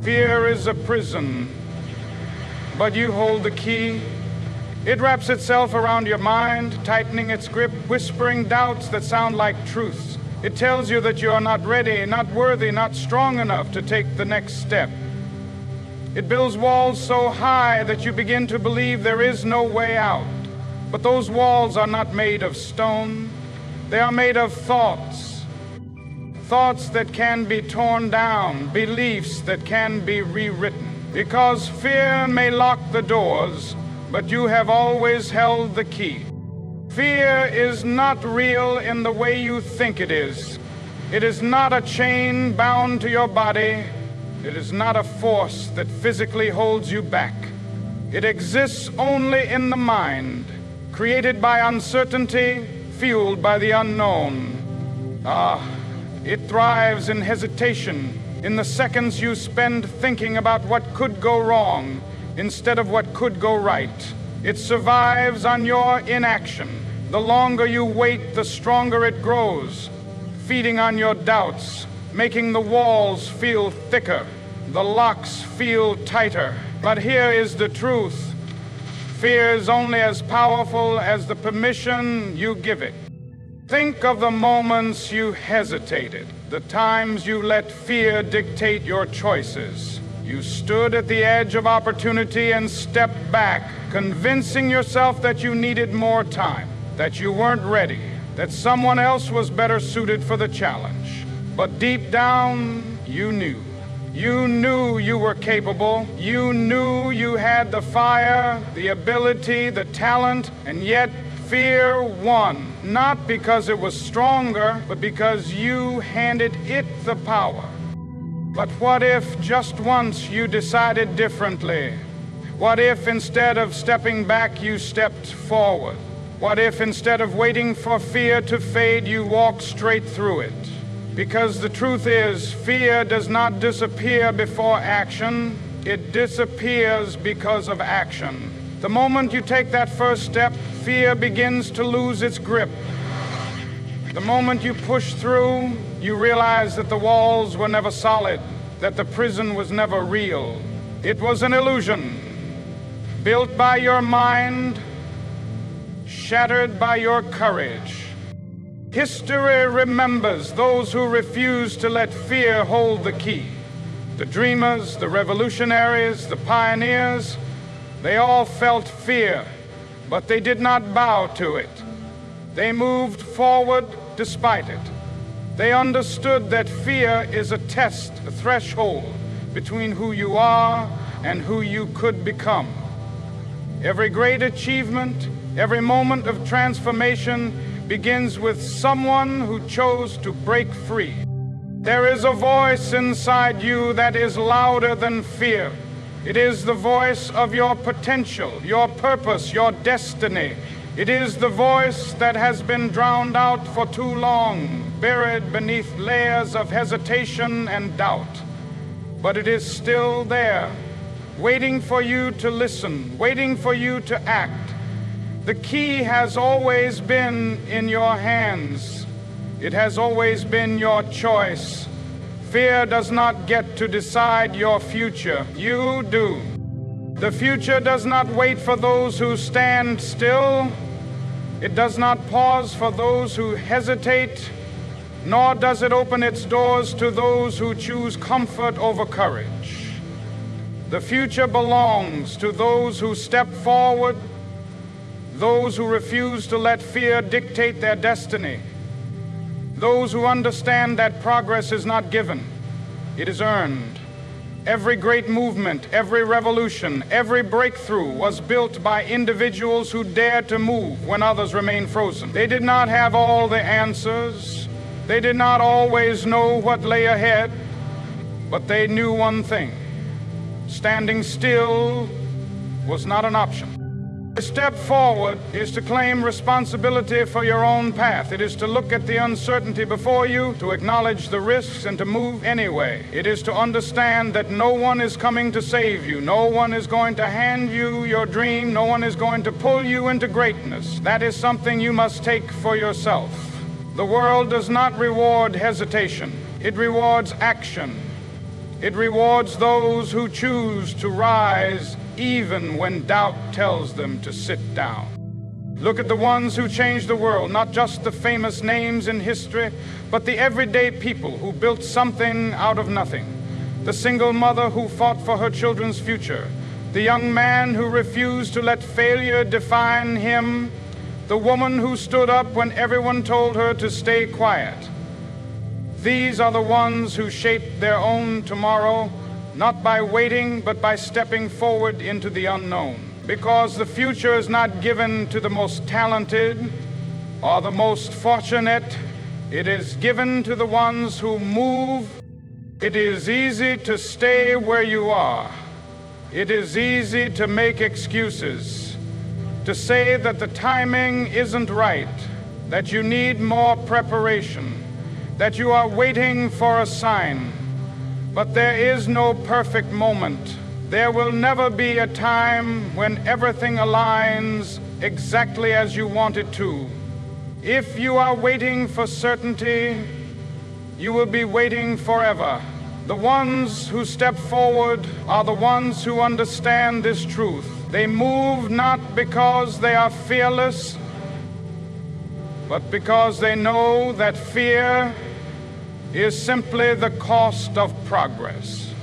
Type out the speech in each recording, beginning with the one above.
Fear is a prison, but you hold the key. It wraps itself around your mind, tightening its grip, whispering doubts that sound like truths. It tells you that you are not ready, not worthy, not strong enough to take the next step. It builds walls so high that you begin to believe there is no way out. But those walls are not made of stone. They are made of thoughts. Thoughts that can be torn down, beliefs that can be rewritten. Because fear may lock the doors, but you have always held the key. Fear is not real in the way you think it is. It is not a chain bound to your body. It is not a force that physically holds you back. It exists only in the mind, created by uncertainty, fueled by the unknown. It thrives in hesitation, in the seconds you spend thinking about what could go wrong instead of what could go right. It survives on your inaction. The longer you wait, the stronger it grows, feeding on your doubts, making the walls feel thicker, the locks feel tighter. But here is the truth. Fear is only as powerful as the permission you give it. Think of the moments you hesitated, the times you let fear dictate your choices. You stood at the edge of opportunity and stepped back, convincing yourself that you needed more time, that you weren't ready, that someone else was better suited for the challenge. But deep down, you knew. You knew you were capable. You knew you had the fire, the ability, the talent, and yet fear won. Not because it was stronger, but because you handed it the power. But what if just once you decided differently? What if instead of stepping back, you stepped forward? What if instead of waiting for fear to fade, you walked straight through it? Because the truth is, fear does not disappear before action. It disappears because of action. The moment you take that first step, fear begins to lose its grip. The moment you push through, you realize that the walls were never solid, that the prison was never real. It was an illusion, built by your mind, shattered by your courage. History remembers those who refused to let fear hold the key. The dreamers, the revolutionaries, the pioneers, they all felt fear, but they did not bow to it. They moved forward despite it. They understood that fear is a test, a threshold between who you are and who you could become. Every great achievement, every moment of transformation begins with someone who chose to break free. There is a voice inside you that is louder than fear. It is the voice of your potential, your purpose, your destiny. It is the voice that has been drowned out for too long, buried beneath layers of hesitation and doubt. But it is still there, waiting for you to listen, waiting for you to act. The key has always been in your hands. It has always been your choice. Fear does not get to decide your future. You do. The future does not wait for those who stand still. It does not pause for those who hesitate, nor does it open its doors to those who choose comfort over courage. The future belongs to those who step forward, those who refuse to let fear dictate their destiny, those who understand that progress is not given, it is earned. Every great movement, every revolution, every breakthrough was built by individuals who dared to move when others remained frozen. They did not have all the answers. They did not always know what lay ahead, but they knew one thing: standing still was not an option. To step forward is to claim responsibility for your own path. It is to look at the uncertainty before you, to acknowledge the risks, and to move anyway. It is to understand that no one is coming to save you. No one is going to hand you your dream. No one is going to pull you into greatness. That is something you must take for yourself. The world does not reward hesitation. It rewards action. It rewards those who choose to rise even when doubt tells them to sit down. Look at the ones who changed the world, not just the famous names in history, but the everyday people who built something out of nothing. The single mother who fought for her children's future. The young man who refused to let failure define him. The woman who stood up when everyone told her to stay quiet. These are the ones who shaped their own tomorrow, not by waiting, but by stepping forward into the unknown. Because the future is not given to the most talented or the most fortunate. It is given to the ones who move. It is easy to stay where you are. It is easy to make excuses, to say that the timing isn't right, that you need more preparation, that you are waiting for a sign. But there is no perfect moment. There will never be a time when everything aligns exactly as you want it to. If you are waiting for certainty, you will be waiting forever. The ones who step forward are the ones who understand this truth. They move not because they are fearless, but because they know that fear is simply the cost of progress.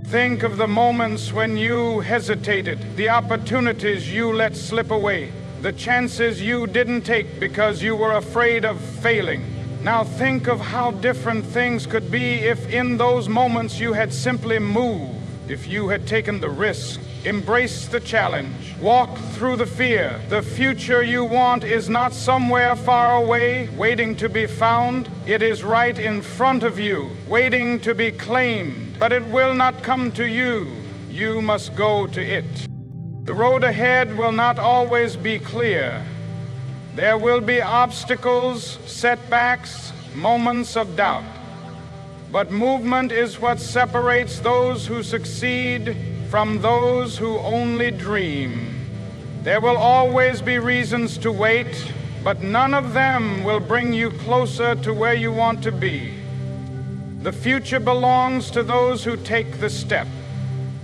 Think of the moments when you hesitated, the opportunities you let slip away, the chances you didn't take because you were afraid of failing. Now think of how different things could be if in those moments you had simply moved, if you had taken the risk, embraced the challenge, walked through the fear. The future you want is not somewhere far away, waiting to be found. It is right in front of you, waiting to be claimed. But it will not come to you. You must go to it. The road ahead will not always be clear. There will be obstacles, setbacks, moments of doubt. But movement is what separates those who succeed from those who only dream. There will always be reasons to wait, but none of them will bring you closer to where you want to be. The future belongs to those who take the step.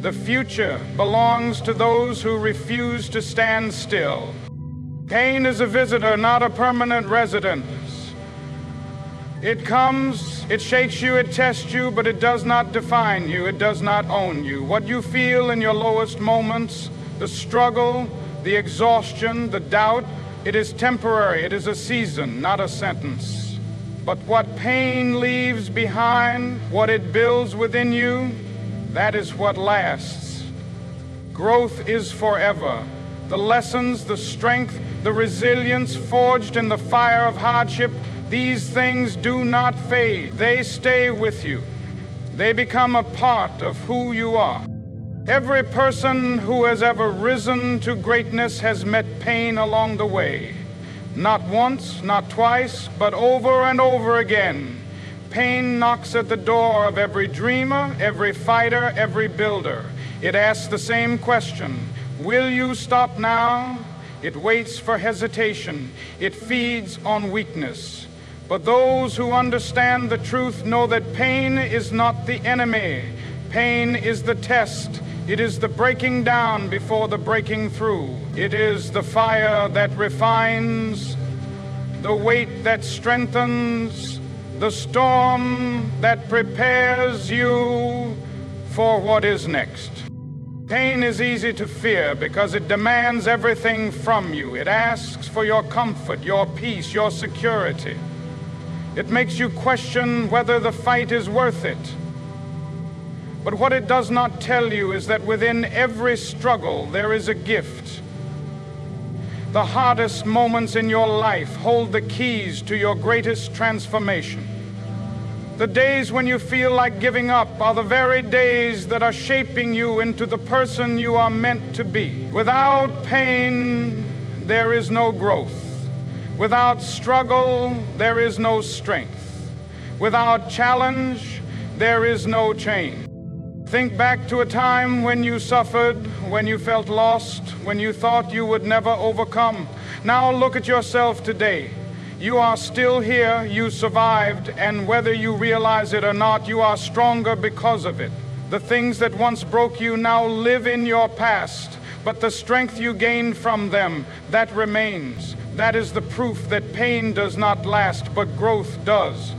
The future belongs to those who refuse to stand still. Pain is a visitor, not a permanent resident. It comes, it shakes you, it tests you, but it does not define you, it does not own you. What you feel in your lowest moments, the struggle, the exhaustion, the doubt, it is temporary, it is a season, not a sentence. But what pain leaves behind, what it builds within you, that is what lasts. Growth is forever. The lessons, the strength, the resilience forged in the fire of hardship, these things do not fade. They stay with you. They become a part of who you are. Every person who has ever risen to greatness has met pain along the way. Not once, not twice, but over and over again. Pain knocks at the door of every dreamer, every fighter, every builder. It asks the same question: will you stop now? It waits for hesitation. It feeds on weakness. But those who understand the truth know that pain is not the enemy. Pain is the test. It is the breaking down before the breaking through. It is the fire that refines, the weight that strengthens, the storm that prepares you for what is next. Pain is easy to fear because it demands everything from you. It asks for your comfort, your peace, your security. It makes you question whether the fight is worth it. But what it does not tell you is that within every struggle there is a gift. The hardest moments in your life hold the keys to your greatest transformation. The days when you feel like giving up are the very days that are shaping you into the person you are meant to be. Without pain, there is no growth. Without struggle, there is no strength. Without challenge, there is no change. Think back to a time when you suffered, when you felt lost, when you thought you would never overcome. Now look at yourself today. You are still here, you survived, and whether you realize it or not, you are stronger because of it. The things that once broke you now live in your past, but the strength you gained from them, that remains. That is the proof that pain does not last, but growth does.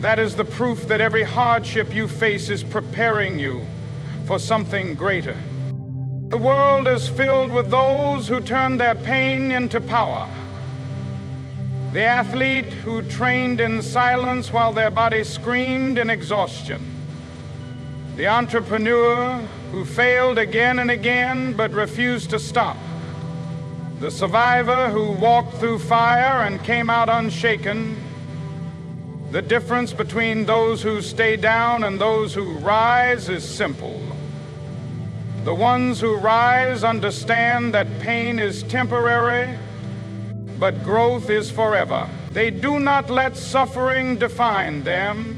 That is the proof that every hardship you face is preparing you for something greater. The world is filled with those who turn their pain into power. The athlete who trained in silence while their body screamed in exhaustion. The entrepreneur who failed again and again but refused to stop. The survivor who walked through fire and came out unshaken. The difference between those who stay down and those who rise is simple. The ones who rise understand that pain is temporary, but growth is forever. They do not let suffering define them.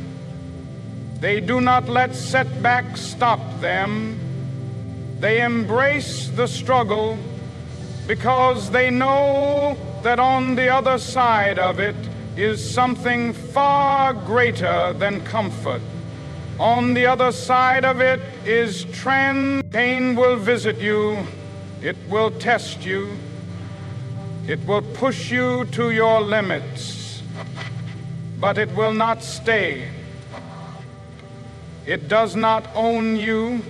They do not let setbacks stop them. They embrace the struggle because they know that on the other side of it is something far greater than comfort. On the other side of it is pain will visit you. It will test you. It will push you to your limits, but it will not stay. It does not own you.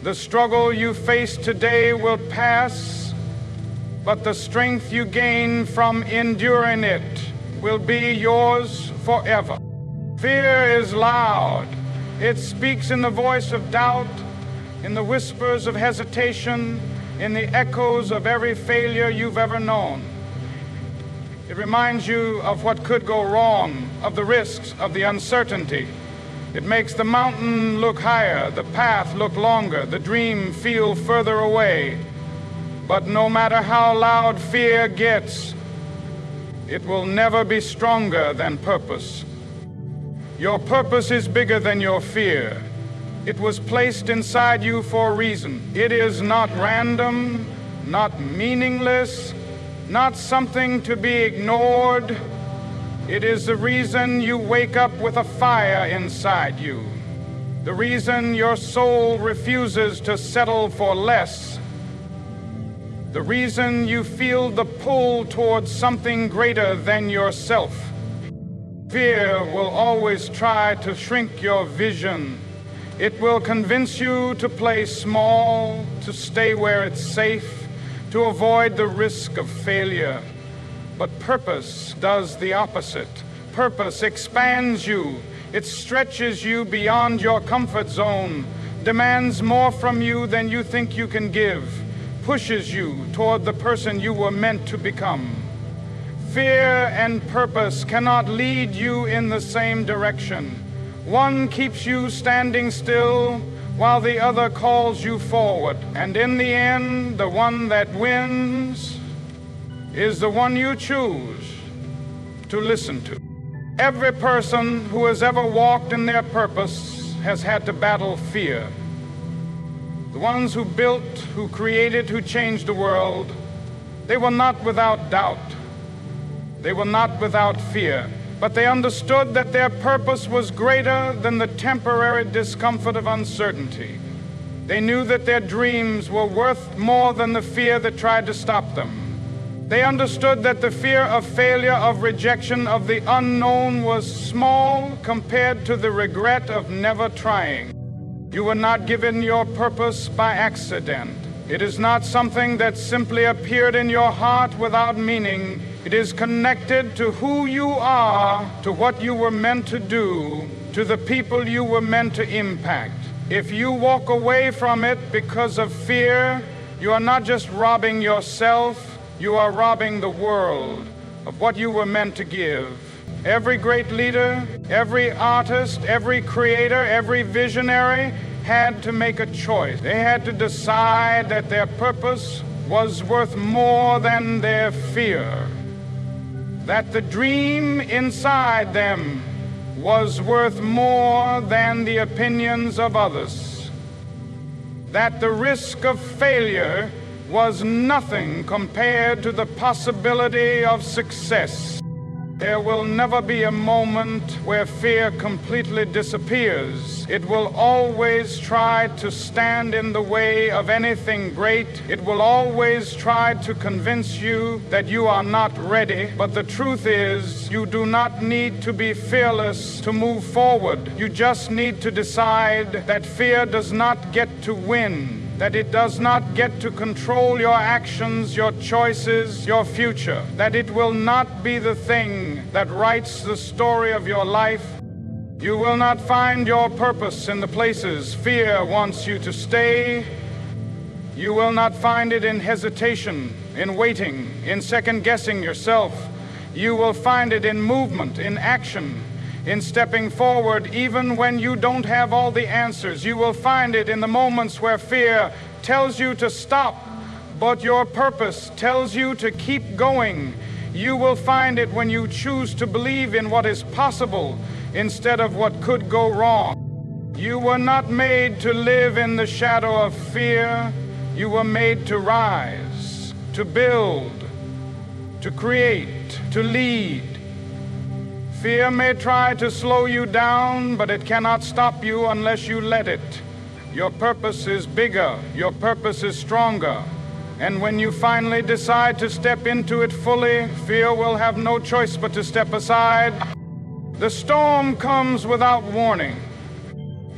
The struggle you face today will pass, but the strength you gain from enduring it will be yours forever. Fear is loud. It speaks in the voice of doubt, in the whispers of hesitation, in the echoes of every failure you've ever known. It reminds you of what could go wrong, of the risks, of the uncertainty. It makes the mountain look higher, the path look longer, the dream feel further away. But no matter how loud fear gets, it will never be stronger than purpose. Your purpose is bigger than your fear. It was placed inside you for a reason. It is not random, not meaningless, not something to be ignored. It is the reason you wake up with a fire inside you. The reason your soul refuses to settle for less. The reason you feel the pull towards something greater than yourself. Fear will always try to shrink your vision. It will convince you to play small, to stay where it's safe, to avoid the risk of failure. But purpose does the opposite. Purpose expands you. It stretches you beyond your comfort zone, demands more from you than you think you can give, pushes you toward the person you were meant to become. Fear and purpose cannot lead you in the same direction. One keeps you standing still while the other calls you forward. And in the end, the one that wins is the one you choose to listen to. Every person who has ever walked in their purpose has had to battle fear. The ones who built, who created, who changed the world, they were not without doubt. They were not without fear. But they understood that their purpose was greater than the temporary discomfort of uncertainty. They knew that their dreams were worth more than the fear that tried to stop them. They understood that the fear of failure, of rejection, of the unknown was small compared to the regret of never trying. You were not given your purpose by accident. It is not something that simply appeared in your heart without meaning. It is connected to who you are, to what you were meant to do, to the people you were meant to impact. If you walk away from it because of fear, you are not just robbing yourself, you are robbing the world of what you were meant to give. Every great leader, every artist, every creator, every visionary had to make a choice. They had to decide that their purpose was worth more than their fear. That the dream inside them was worth more than the opinions of others. That the risk of failure was nothing compared to the possibility of success. There will never be a moment where fear completely disappears. It will always try to stand in the way of anything great. It will always try to convince you that you are not ready. But the truth is, you do not need to be fearless to move forward. You just need to decide that fear does not get to win, that it does not get to control your actions, your choices, your future, that it will not be the thing that writes the story of your life. You will not find your purpose in the places fear wants you to stay. You will not find it in hesitation, in waiting, in second-guessing yourself. You will find it in movement, in action, in stepping forward even when you don't have all the answers. You will find it in the moments where fear tells you to stop, but your purpose tells you to keep going. You will find it when you choose to believe in what is possible instead of what could go wrong. You were not made to live in the shadow of fear. You were made to rise, to build, to create, to lead. Fear may try to slow you down, but it cannot stop you unless you let it. Your purpose is bigger, your purpose is stronger. And when you finally decide to step into it fully, fear will have no choice but to step aside. The storm comes without warning.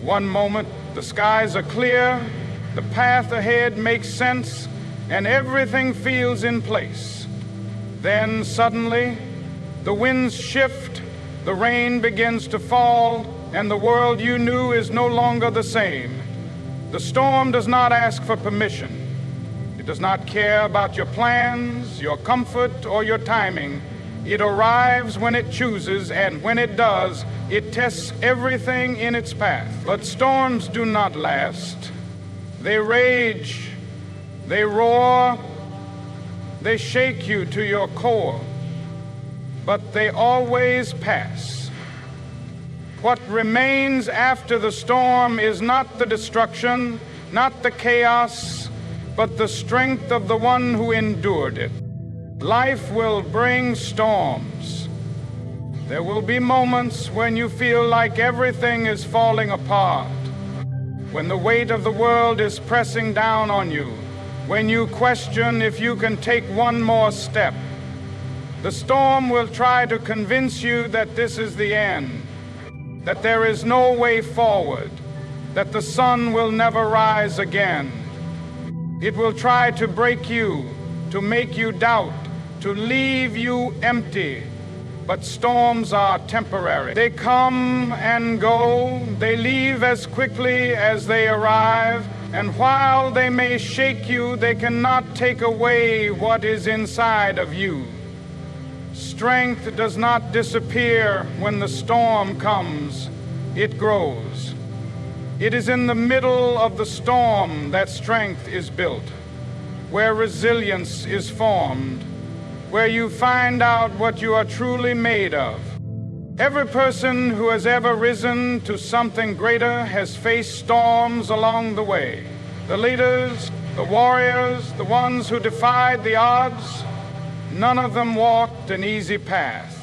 One moment, the skies are clear, the path ahead makes sense, and everything feels in place. Then suddenly, the winds shift, the rain begins to fall, and the world you knew is no longer the same. The storm does not ask for permission. It does not care about your plans, your comfort, or your timing. It arrives when it chooses, and when it does, it tests everything in its path. But storms do not last. They rage, they roar, they shake you to your core. But they always pass. What remains after the storm is not the destruction, not the chaos, but the strength of the one who endured it. Life will bring storms. There will be moments when you feel like everything is falling apart, when the weight of the world is pressing down on you, when you question if you can take one more step. The storm will try to convince you that this is the end, that there is no way forward, that the sun will never rise again. It will try to break you, to make you doubt, to leave you empty. But storms are temporary. They come and go. They leave as quickly as they arrive. And while they may shake you, they cannot take away what is inside of you. Strength does not disappear when the storm comes. It grows. It is in the middle of the storm that strength is built, where resilience is formed, where you find out what you are truly made of. Every person who has ever risen to something greater has faced storms along the way. The leaders, the warriors, the ones who defied the odds, none of them walked an easy path.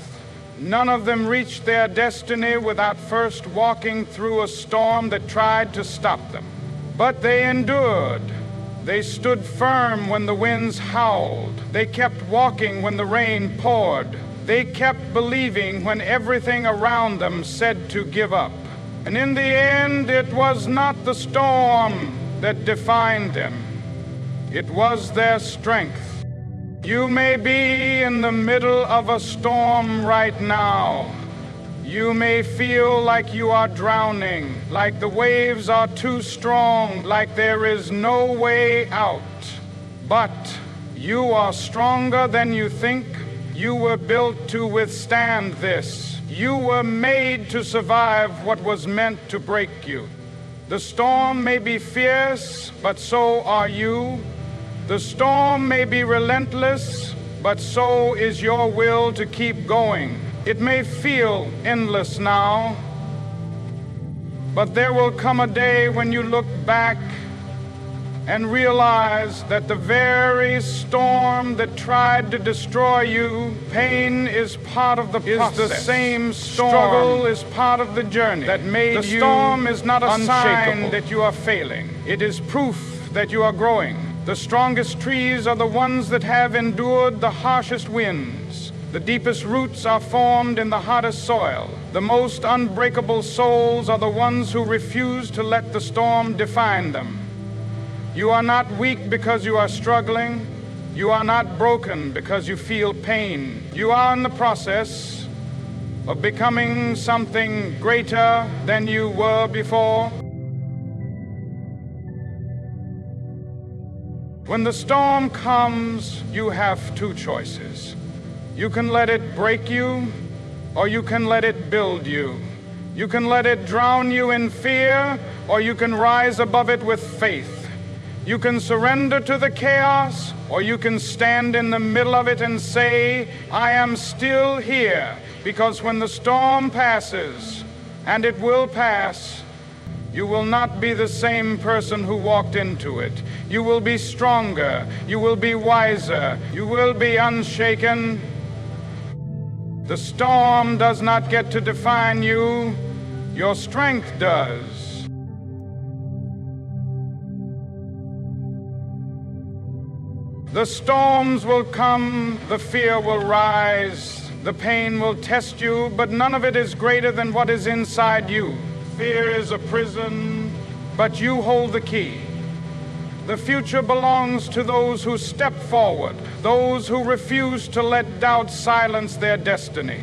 None of them reached their destiny without first walking through a storm that tried to stop them. But they endured. They stood firm when the winds howled. They kept walking when the rain poured. They kept believing when everything around them said to give up. And in the end, it was not the storm that defined them. It was their strength. You may be in the middle of a storm right now. You may feel like you are drowning, like the waves are too strong, like there is no way out. But you are stronger than you think. You were built to withstand this. You were made to survive what was meant to break you. The storm may be fierce, but so are you. The storm may be relentless, but so is your will to keep going. It may feel endless now, but there will come a day when you look back and realize that the very storm that tried to destroy you, pain is part of the process. Is the same storm. Struggle is part of the journey that made you. The storm is not a sign that you are failing. It is proof that you are growing. The strongest trees are the ones that have endured the harshest winds. The deepest roots are formed in the hottest soil. The most unbreakable souls are the ones who refuse to let the storm define them. You are not weak because you are struggling. You are not broken because you feel pain. You are in the process of becoming something greater than you were before. When the storm comes, you have two choices. You can let it break you, or you can let it build you. You can let it drown you in fear, or you can rise above it with faith. You can surrender to the chaos, or you can stand in the middle of it and say, I am still here, because when the storm passes, and it will pass, you will not be the same person who walked into it. You will be stronger. You will be wiser. You will be unshaken. The storm does not get to define you. Your strength does. The storms will come, the fear will rise, the pain will test you, but none of it is greater than what is inside you. Fear is a prison, but you hold the key. The future belongs to those who step forward, those who refuse to let doubt silence their destiny.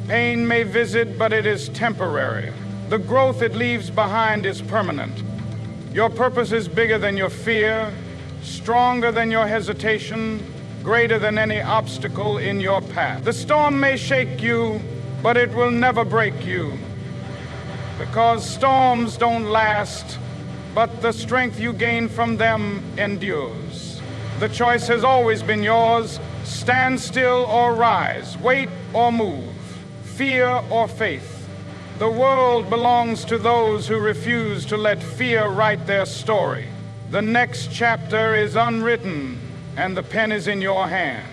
Pain may visit, but it is temporary. The growth it leaves behind is permanent. Your purpose is bigger than your fear, stronger than your hesitation, greater than any obstacle in your path. The storm may shake you, but it will never break you. Because storms don't last, but the strength you gain from them endures. The choice has always been yours. Stand still or rise, wait or move, fear or faith. The world belongs to those who refuse to let fear write their story. The next chapter is unwritten, and the pen is in your hand.